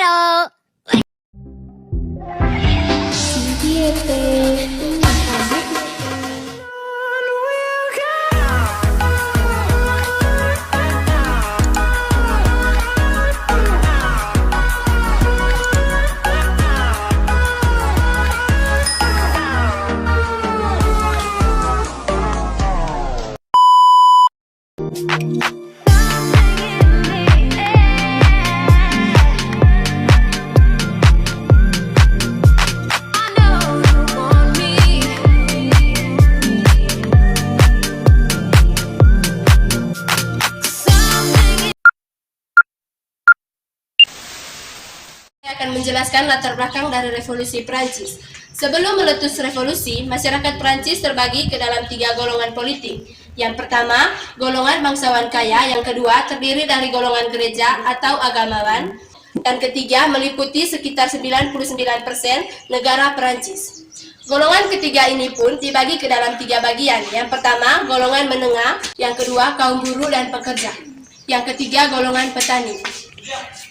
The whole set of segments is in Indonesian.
Halo. Akan menjelaskan latar belakang dari revolusi Prancis. Sebelum meletus revolusi, masyarakat Prancis terbagi ke dalam 3 golongan politik. Yang pertama, golongan bangsawan kaya, yang kedua terdiri dari golongan gereja atau agamawan, dan ketiga meliputi sekitar 99% negara Prancis. Golongan ketiga ini pun dibagi ke dalam 3 bagian. Yang pertama, golongan menengah, yang kedua kaum buruh dan pekerja, yang ketiga golongan petani.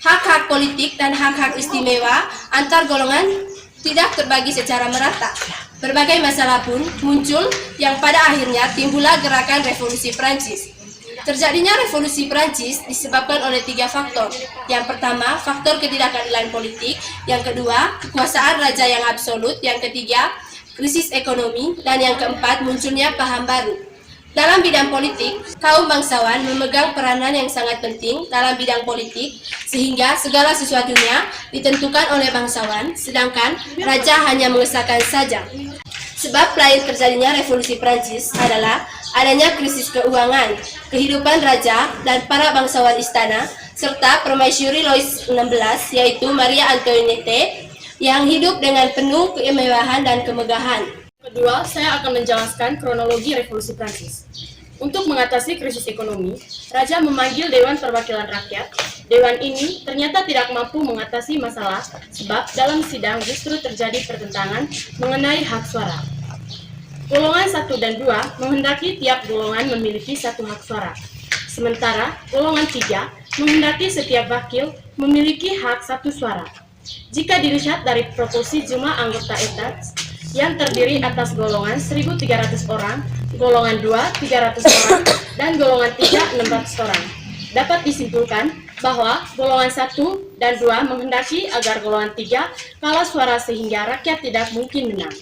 Hak-hak politik dan hak-hak istimewa antar golongan tidak terbagi secara merata. Berbagai masalah pun muncul yang pada akhirnya timbullah gerakan revolusi Prancis. Terjadinya revolusi Prancis disebabkan oleh 3 faktor. Yang pertama, faktor ketidakadilan politik. Yang kedua, kekuasaan raja yang absolut. Yang ketiga, krisis ekonomi. Dan yang keempat, munculnya paham baru. Dalam bidang politik, kaum bangsawan memegang peranan yang sangat penting dalam bidang politik, sehingga segala sesuatunya ditentukan oleh bangsawan, sedangkan raja hanya mengesahkan saja. Sebab lain terjadinya revolusi Prancis adalah adanya krisis keuangan, kehidupan raja dan para bangsawan istana, serta permaisuri Louis XVI, yaitu Maria Antoinette, yang hidup dengan penuh kemewahan dan kemegahan. Kedua, saya akan menjelaskan kronologi revolusi Prancis. Untuk mengatasi krisis ekonomi, Raja memanggil Dewan Perwakilan Rakyat. Dewan ini ternyata tidak mampu mengatasi masalah sebab dalam sidang justru terjadi pertentangan mengenai hak suara. Golongan 1 dan 2 menghendaki tiap golongan memiliki 1 hak suara. Sementara golongan 3 menghendaki setiap wakil memiliki hak 1 suara. Jika dilihat dari proporsi jumlah anggota etat yang terdiri atas golongan 1.300 orang, golongan 2 300 orang, dan golongan 3 600 orang, dapat disimpulkan bahwa golongan 1 dan 2 menghendaki agar golongan 3 kalah suara sehingga rakyat tidak mungkin menang.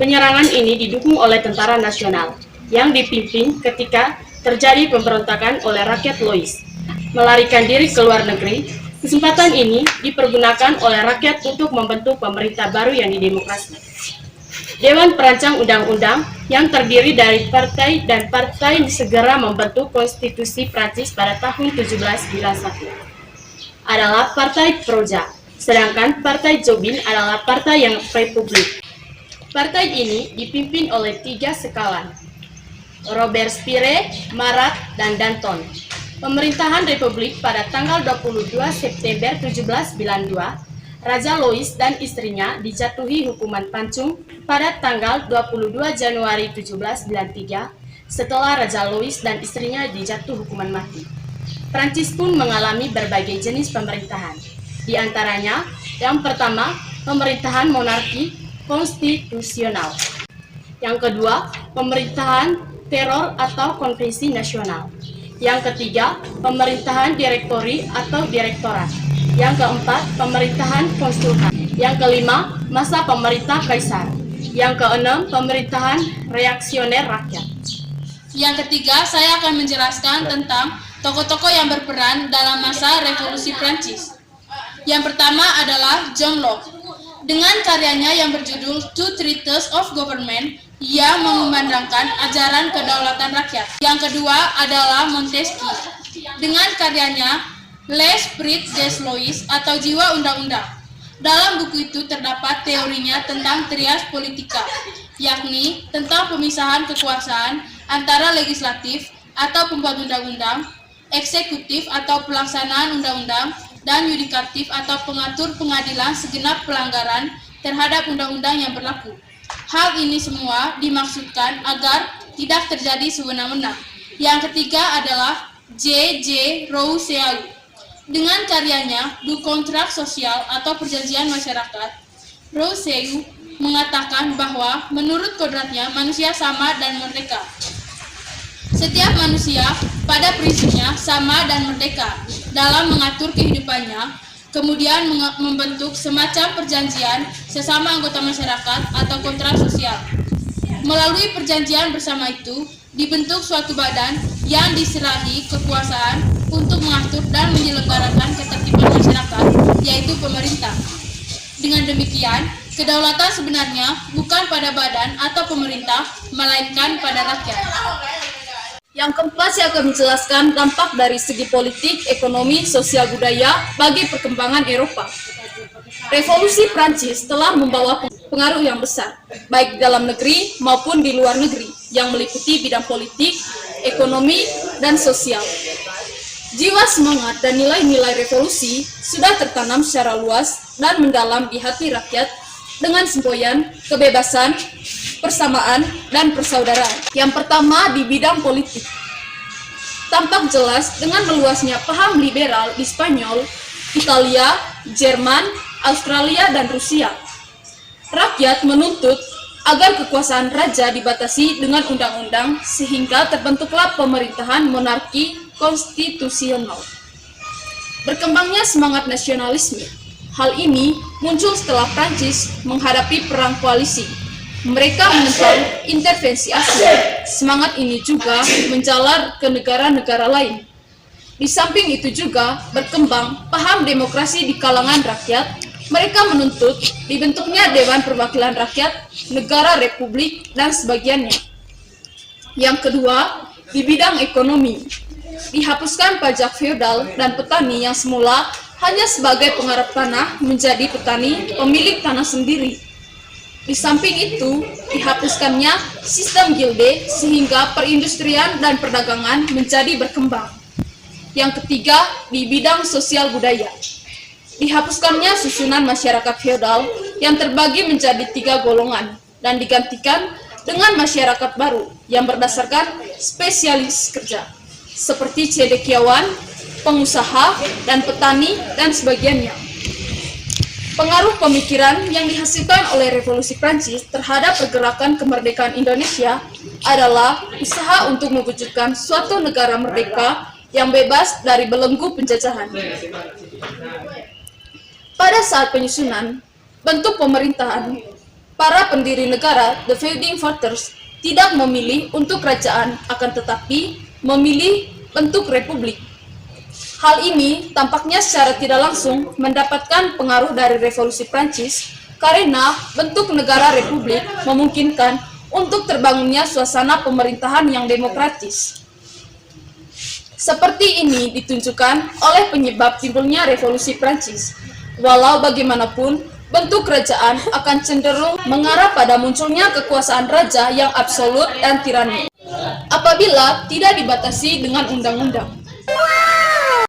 Penyerangan ini didukung oleh tentara nasional yang dipimpin ketika terjadi pemberontakan oleh rakyat Louis melarikan diri ke luar negeri. Kesempatan ini dipergunakan oleh rakyat untuk membentuk pemerintah baru yang didemokrasi. Dewan Perancang Undang-Undang yang terdiri dari partai dan partai segera membentuk konstitusi Prancis pada tahun 1791 adalah Partai Proja, sedangkan Partai Jobin adalah partai yang republik. Partai ini dipimpin oleh 3 sekalan, Robespierre, Marat, dan Danton. Pemerintahan republik pada tanggal 22 September 1792, Raja Louis dan istrinya dijatuhi hukuman pancung pada tanggal 22 Januari 1793 setelah Raja Louis dan istrinya dijatuh hukuman mati. Prancis pun mengalami berbagai jenis pemerintahan. Di antaranya, yang pertama, pemerintahan monarki konstitusional. Yang kedua, pemerintahan teror atau konvensi nasional. Yang ketiga, pemerintahan direktori atau direktorat. Yang keempat, pemerintahan konsultan. Yang kelima, masa pemerintah kaisar. Yang keenam, pemerintahan reaksioner rakyat. Yang ketiga, saya akan menjelaskan tentang tokoh-tokoh yang berperan dalam masa revolusi Prancis. Yang pertama adalah John Locke. Dengan karyanya yang berjudul Two Treatises of Government, ia mengumandangkan ajaran kedaulatan rakyat. Yang kedua adalah Montesquieu. Dengan karyanya L'Esprit des Lois atau Jiwa Undang-Undang. Dalam buku itu terdapat teorinya tentang trias politika, yakni tentang pemisahan kekuasaan antara legislatif atau pembuat undang-undang, eksekutif atau pelaksanaan undang-undang, dan yudikatif atau pengatur pengadilan segenap pelanggaran terhadap undang-undang yang berlaku. Hal ini semua dimaksudkan agar tidak terjadi sewenang-wenang. Yang ketiga adalah J.J. Rousseau. Dengan karyanya Du Kontrak Sosial atau Perjanjian Masyarakat, Rousseau mengatakan bahwa menurut kodratnya manusia sama dan merdeka. Setiap manusia pada prinsipnya sama dan merdeka dalam mengatur kehidupannya, kemudian membentuk semacam perjanjian sesama anggota masyarakat atau kontrak sosial. Melalui perjanjian bersama itu, dibentuk suatu badan yang diserahi kekuasaan untuk mengatur dan menyelenggarakan ketertiban masyarakat, yaitu pemerintah. Dengan demikian, kedaulatan sebenarnya bukan pada badan atau pemerintah, melainkan pada rakyat. Yang keempat, saya akan menjelaskan dampak dari segi politik, ekonomi, sosial budaya bagi perkembangan Eropa. Revolusi Prancis telah membawa pengaruh yang besar, baik dalam negeri maupun di luar negeri, yang meliputi bidang politik, ekonomi, dan sosial. Jiwa semangat dan nilai-nilai revolusi sudah tertanam secara luas dan mendalam di hati rakyat dengan semboyan kebebasan, persamaan, dan persaudaraan. Yang pertama, di bidang politik. Tampak jelas dengan meluasnya paham liberal di Spanyol, Italia, Jerman, Australia, dan Rusia. Rakyat menuntut agar kekuasaan raja dibatasi dengan undang-undang sehingga terbentuklah pemerintahan monarki konstitusional. Berkembangnya semangat nasionalisme. Hal ini muncul setelah Prancis menghadapi perang koalisi. Mereka menentang intervensi asing. Semangat ini juga menjalar ke negara-negara lain. Di samping itu juga berkembang paham demokrasi di kalangan rakyat. Mereka menuntut dibentuknya Dewan Perwakilan Rakyat, negara republik, dan sebagiannya. Yang kedua, di bidang ekonomi. Dihapuskan pajak feodal dan petani yang semula hanya sebagai penggarap tanah menjadi petani pemilik tanah sendiri. Di samping itu, dihapuskannya sistem gilde sehingga perindustrian dan perdagangan menjadi berkembang. Yang ketiga, di bidang sosial budaya. Dihapuskannya susunan masyarakat feodal yang terbagi menjadi 3 golongan dan digantikan dengan masyarakat baru yang berdasarkan spesialis kerja, seperti cendekiawan, pengusaha, dan petani, dan sebagiannya. Pengaruh pemikiran yang dihasilkan oleh Revolusi Prancis terhadap pergerakan kemerdekaan Indonesia adalah usaha untuk mewujudkan suatu negara merdeka yang bebas dari belenggu penjajahan. Pada saat penyusunan bentuk pemerintahan, para pendiri negara, the founding fathers, tidak memilih untuk kerajaan, akan tetapi memilih bentuk republik. Hal ini tampaknya secara tidak langsung mendapatkan pengaruh dari Revolusi Prancis karena bentuk negara republik memungkinkan untuk terbangunnya suasana pemerintahan yang demokratis. Seperti ini ditunjukkan oleh penyebab timbulnya Revolusi Prancis. Walau bagaimanapun, bentuk kerajaan akan cenderung mengarah pada munculnya kekuasaan raja yang absolut dan tirani, apabila tidak dibatasi dengan undang-undang.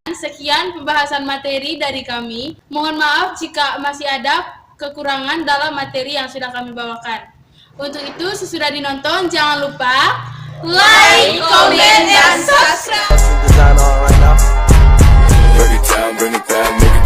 Sekian pembahasan materi dari kami. Mohon maaf jika masih ada kekurangan dalam materi yang sudah kami bawakan. Untuk itu, sesudah dinonton, jangan lupa like, comment, dan subscribe. Bring it down, make